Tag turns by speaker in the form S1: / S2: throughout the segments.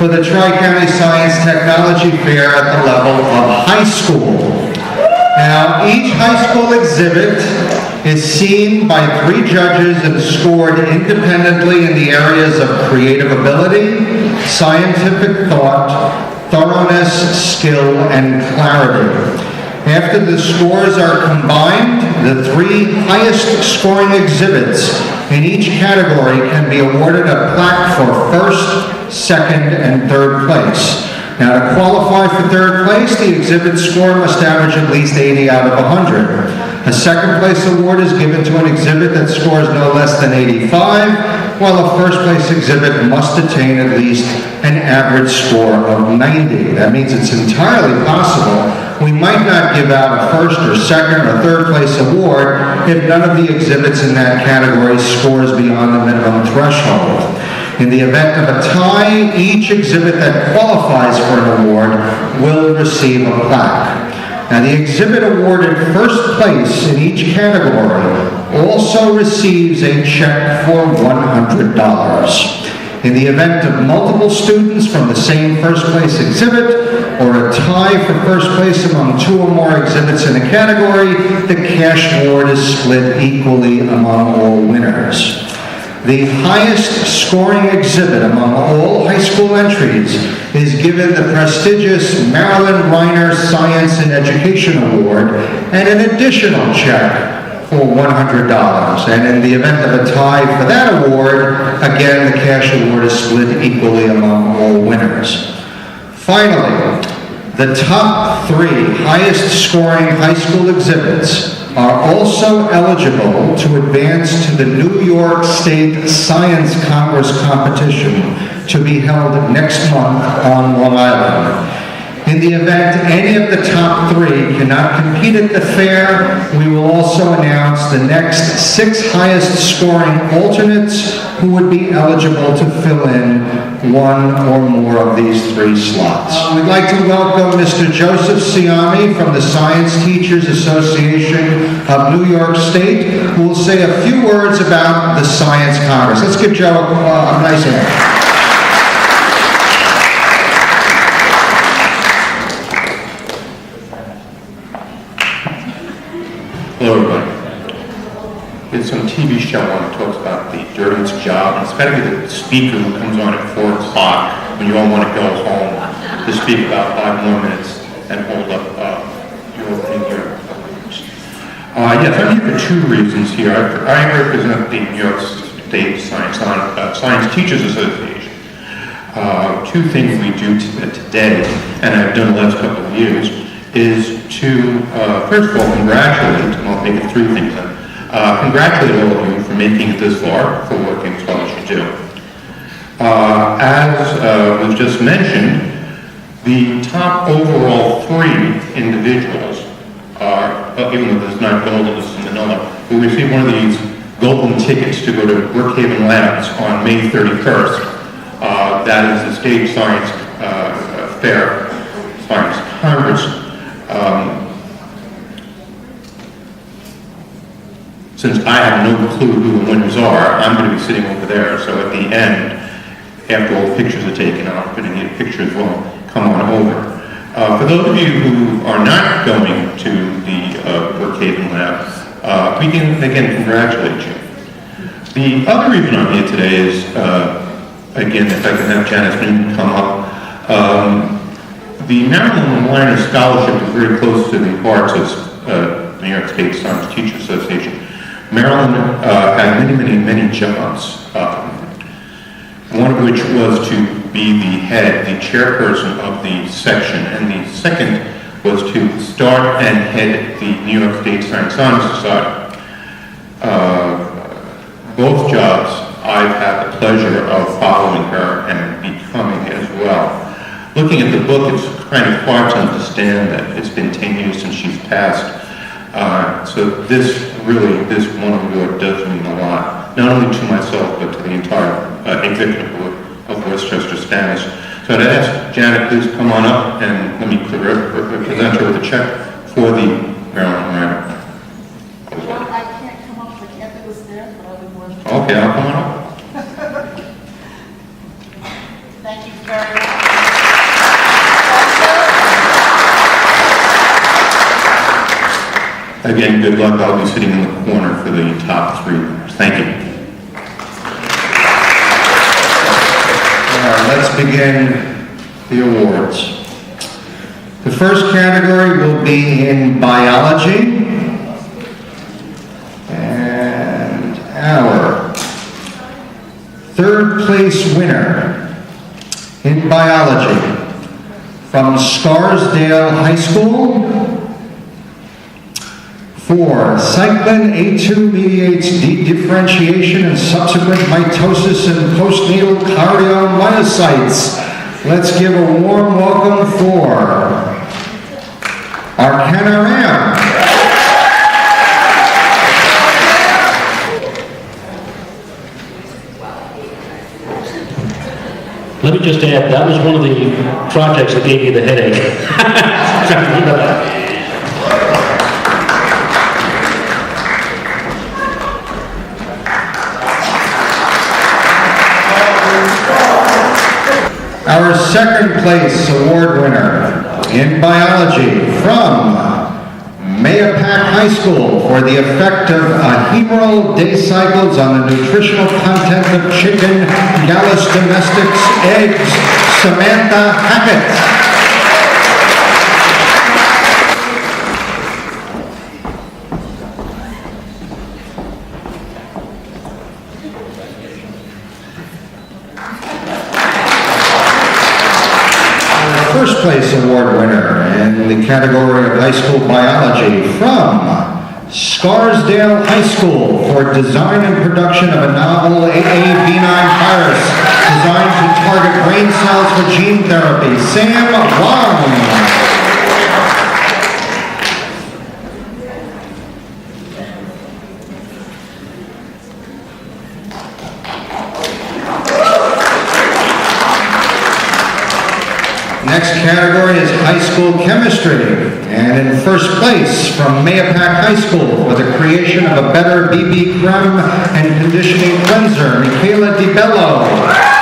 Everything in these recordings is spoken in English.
S1: for the Tri-County Science Technology Fair at the level of high school. Now, each high school exhibit is seen by 3 judges and scored independently in the areas of creative ability, scientific thought, thoroughness, skill, and clarity. After the scores are combined, the 3 highest scoring exhibits in each category can be awarded a plaque for first, second, and third place. Now, to qualify for third place, the exhibit score must average at least 80 out of 100. A second place award is given to an exhibit that scores no less than 85, while a first place exhibit must attain at least an average score of 90. That means it's entirely possible we might not give out a first or second or third place award if none of the exhibits in that category scores beyond the minimum threshold. In the event of a tie, each exhibit that qualifies for an award will receive a plaque. Now, the exhibit awarded first place in each category also receives a check for $100. In the event of multiple students from the same first place exhibit, or a tie for first place among 2 or more exhibits in a category, the cash award is split equally among all winners. The highest scoring exhibit among all high school entries is given the prestigious Marilyn Reiner Science and Education Award and an additional check for $100. And in the event of a tie for that award, again, the cash award is split equally among all winners. Finally, the top 3 highest scoring high school exhibits are also eligible to advance to the New York State Science Congress competition to be held next month on Long Island. In the event any of the top 3 cannot compete at the fair, we will also announce the next 6 highest scoring alternates who would be eligible to fill in 1 or more of these 3 slots. We'd like to welcome Mr. Joseph Sciame from the Science Teachers Association of New York State, who will say a few words about the Science Congress. Let's give Joe a nice hand.
S2: Hello, everybody. There's some TV show on that talks about the dirtiest job, and it's got to be the speaker who comes on at 4 o'clock when you all want to go home to speak about 5 more minutes and hold up your opening here. Yes, I'm here for 2 reasons here. I represent the New York State Science Teachers Association. 2 things we do today, and I've done the last couple of years, is to, first of all, congratulate, and I'll make it 3 things then. Congratulate all of you for making it this far, for working as well as you do. As was just mentioned, the top overall 3 individuals are, even though there's not gold, this is Manila, will receive one of these golden tickets to go to Brookhaven Labs on May 31st. That is the State Science Fair, Science Congress. Since I have no clue who the winners are, I'm going to be sitting over there. So at the end, after all the pictures are taken, I'm going to get pictures. Well, come on over. For those of you who are not going to the Brookhaven Lab, we can again congratulate you. The other reason I'm here today is, again, if I can have Janice Newton come up. The Marilyn Reiner Scholarship is very close to the hearts of New York State Science Teachers Association. Marilyn had many jobs, one of which was to be the chairperson of the section, and the second was to start and head the New York State Science Society. Both jobs I've had the pleasure of following her and becoming as well. Looking at the book, it's kind of hard to understand that it's been 10 years since she's passed. So this one award does mean a lot, not only to myself, but to the entire executive board of Westchester STANYS. So I'd ask Janet, please come on up and let me present her with a check for the Marilyn Reiner.
S3: Well, I can't come up, the cabinet was there, but I'll be more than
S2: Okay, I'll come on up.
S3: Thank you very much.
S2: Again, good luck. I'll be sitting in the corner for the top 3 winners. Thank you.
S1: All right, let's begin the awards. The first category will be in biology. And our third place winner in biology from Scarsdale High School for cyclin A2 mediates dedifferentiation and subsequent mitosis and postnatal cardiomyocytes. Let's give a warm welcome for Arcana Ram.
S4: Let me just add, that was one of the projects that gave me the headache.
S1: Our second place award winner in biology from Mayapack High School for the effect of hemeral day cycles on the nutritional content of chicken, Gallus domestics, eggs, Samantha Hackett. First place award winner in the category of high school biology from Scarsdale High School for design and production of a novel AAV9 virus designed to target brain cells for gene therapy, Sam Wong. Next category is high school chemistry, and in first place from Mayapack High School for the creation of a better BB creme and conditioning cleanser, Michaela DiBello.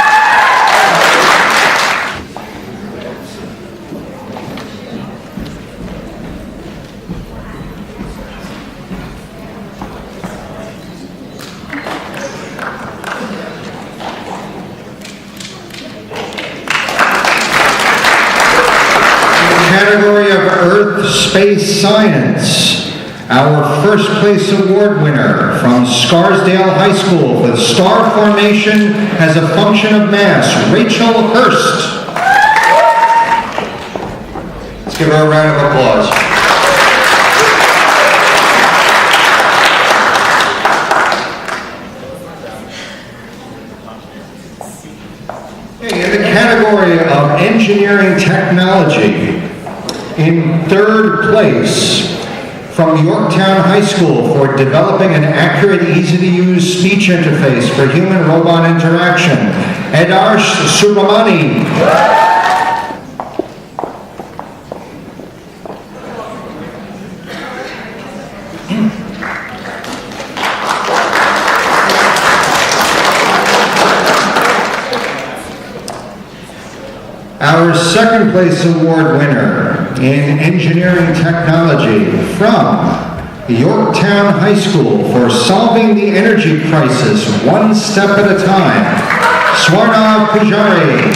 S1: Category of Earth Space Science, our first place award winner from Scarsdale High School for star formation as a function of mass, Rachel Hurst. Let's give her a round of applause. Okay, in the category of engineering technology, in third place from Yorktown High School for developing an accurate, easy-to-use speech interface for human-robot interaction, Adarsh Subramani. Our second place award winner in engineering technology from Yorktown High School for solving the energy crisis one step at a time, Swarna Pujari.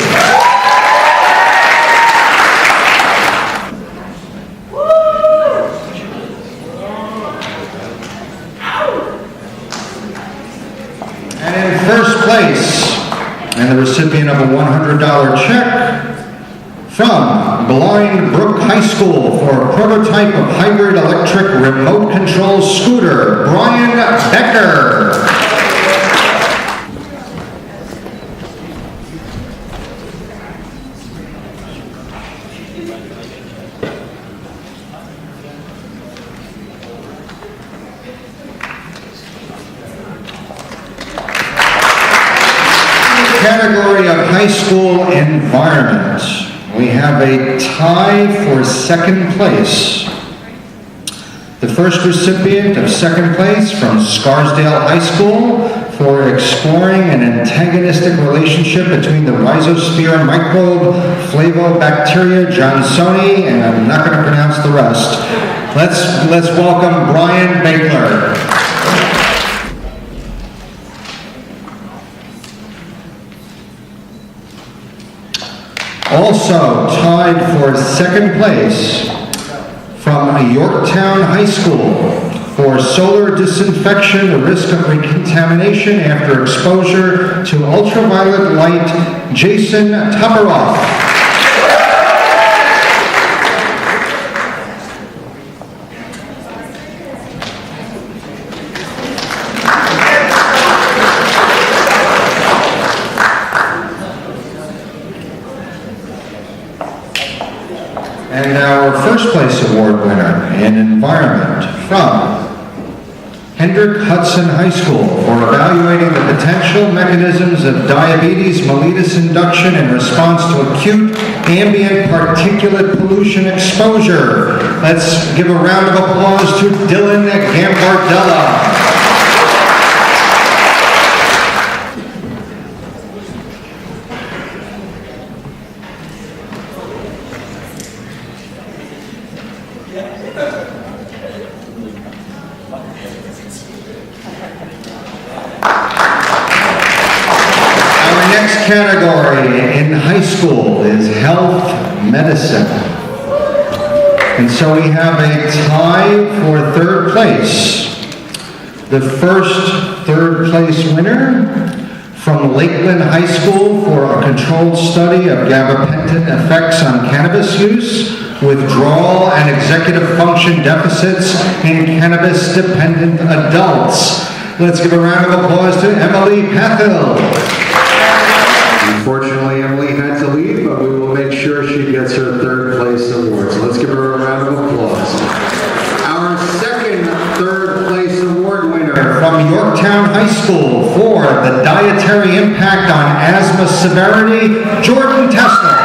S1: And in first place, and the recipient of a $100 check, from Blind Brook High School for a prototype of hybrid electric remote control scooter, Brian Becker. Category of high school environment. We have a tie for second place. The first recipient of second place from Scarsdale High School for exploring an antagonistic relationship between the rhizosphere microbe Flavobacteria johnsoni, and I'm not going to pronounce the rest. Let's welcome Brian Baker. Also tied for second place from Yorktown High School for solar disinfection, the risk of recontamination after exposure to ultraviolet light, Jason Toporoff. And our first place award winner in environment from Hendrick Hudson High School for evaluating the potential mechanisms of diabetes mellitus induction in response to acute ambient particulate pollution exposure. Let's give a round of applause to Dylan Gambardella. Category in high school is health medicine. And so we have a tie for third place. The first third place winner from Lakeland High School for a controlled study of gabapentin effects on cannabis use, withdrawal and executive function deficits in cannabis-dependent adults. Let's give a round of applause to Emily Pathill. Unfortunately, Emily had to leave, but we will make sure she gets her third place award. So let's give her a round of applause. Our second third place award winner from Yorktown High School for the dietary impact on asthma severity, Jordan Tessler.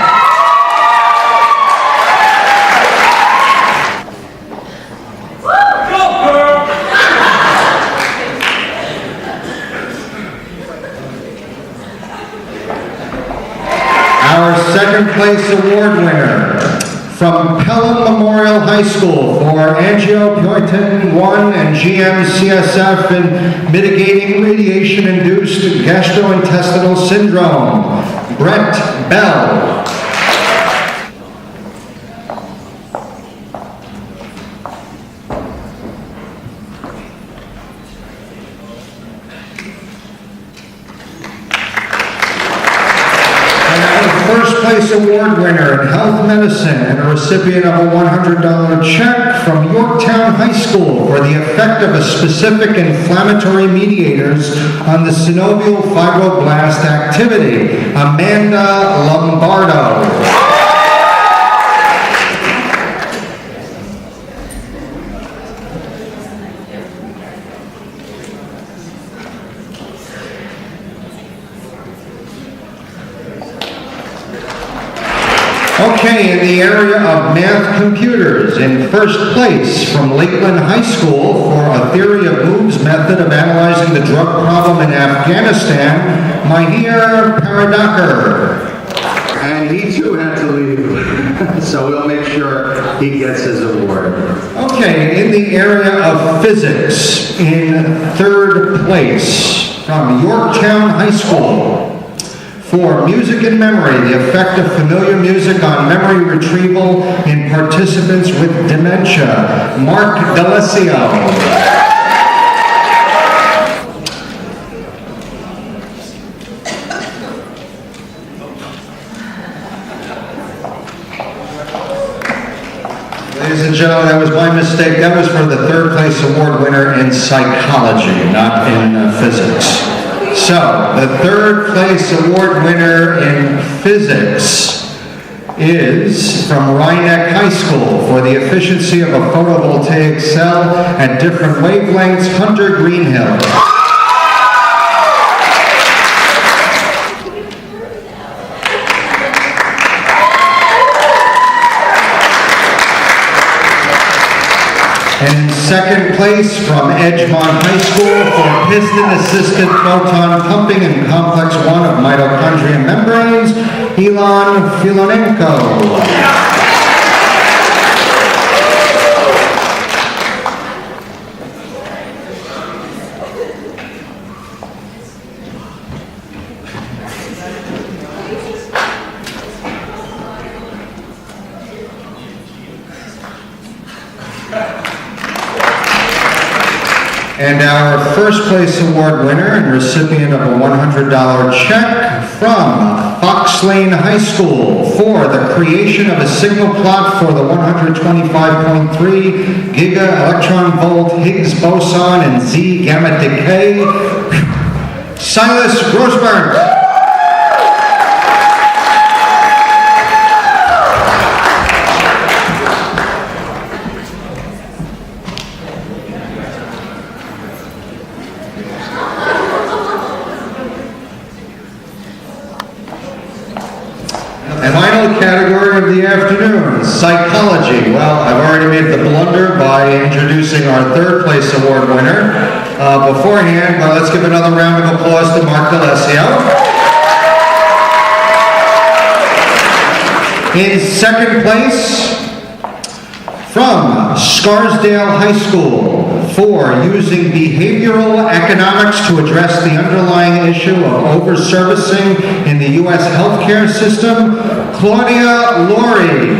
S1: Second place award winner from Pelham Memorial High School for angiopoietin 1 and GM-CSF in mitigating radiation-induced gastrointestinal syndrome, Brett Bell. First place award winner in health medicine and a recipient of a $100 check from Yorktown High School for the effect of a specific inflammatory mediators on the synovial fibroblast activity, Amanda Lombardo. Okay, in the area of math computers, in first place from Lakeland High School for a theory of moves method of analyzing the drug problem in Afghanistan, Mahir Paradakar. And he too had to leave, so we'll make sure he gets his award. Okay, in the area of physics, in third place from Yorktown High School, for music and memory, the effect of familiar music on memory retrieval in participants with dementia, Mark D'Alessio. Ladies and gentlemen, that was my mistake. That was for the third place award winner in psychology, not in physics. So, the third place award winner in physics is from Rhinebeck High School for the efficiency of a photovoltaic cell at different wavelengths, Hunter Greenhill. And in second place from Edgemont High School for piston-assisted photon pumping in Complex 1 of mitochondrial membranes, Elon Filonenko. And our first place award winner and recipient of a $100 check from Fox Lane High School for the creation of a signal plot for the 125.3 giga electron volt Higgs boson and Z gamma decay, Silas Grossberg. Category of the afternoon, psychology. Well, I've already made the blunder by introducing our third place award winner. Beforehand, let's give another round of applause to Mark D'Alessio. In second place, from Scarsdale High School for using behavioral economics to address the underlying issue of overservicing in the U.S. healthcare system, Claudia Laurie.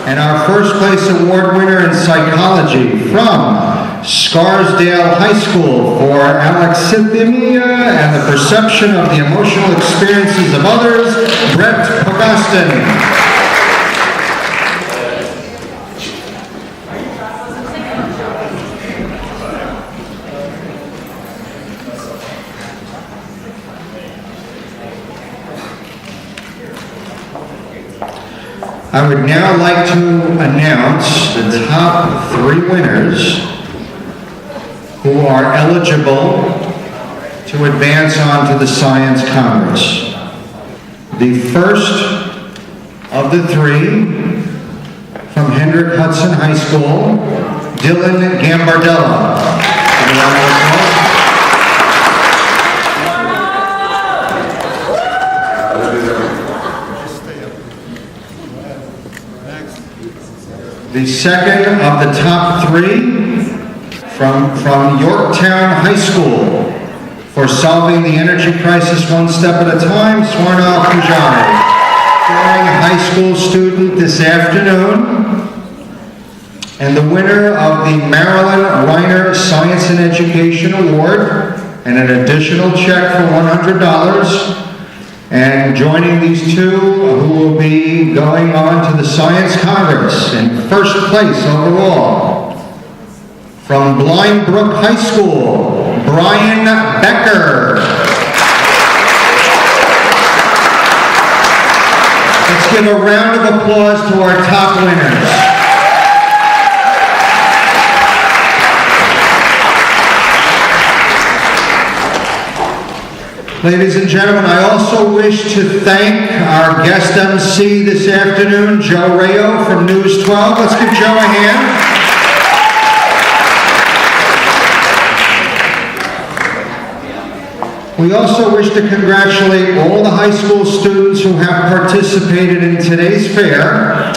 S1: And our first place award winner in psychology from Scarsdale High School for alexithymia and the perception of the emotional experiences of others, Brett Pogostin. I would now like to announce the top 3 winners who are eligible to advance on to the Science Congress. The first of the 3 from Hendrick Hudson High School, Dylan Gambardella. The second of the top 3 from Yorktown High School for solving the energy crisis one step at a time, Swarnav Pujari, during high school student this afternoon, and the winner of the Marilyn Reiner Science and Education Award and an additional check for $100. And joining these 2 who will be going on to the Science Congress in first place overall, from Blind Brook High School, Brian Becker. Let's give a round of applause to our top winners. Ladies and gentlemen, I also wish to thank our guest MC this afternoon, Joe Rayo from News 12. Let's give Joe a hand. We also wish to congratulate all the high school students who have participated in today's fair.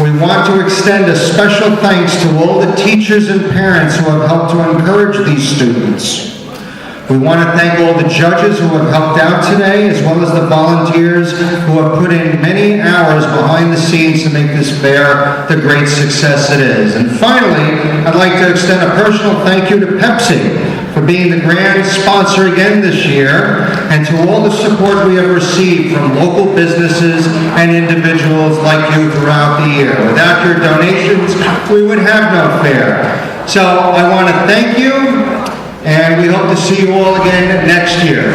S1: We want to extend a special thanks to all the teachers and parents who have helped to encourage these students. We want to thank all the judges who have helped out today, as well as the volunteers who have put in many hours behind the scenes to make this fair the great success it is. And finally, I'd like to extend a personal thank you to Pepsi for being the grand sponsor again this year, and to all the support we have received from local businesses and individuals like you throughout the year. Without your donations, we would have no fair. So I want to thank you, and we hope to see you all again next year.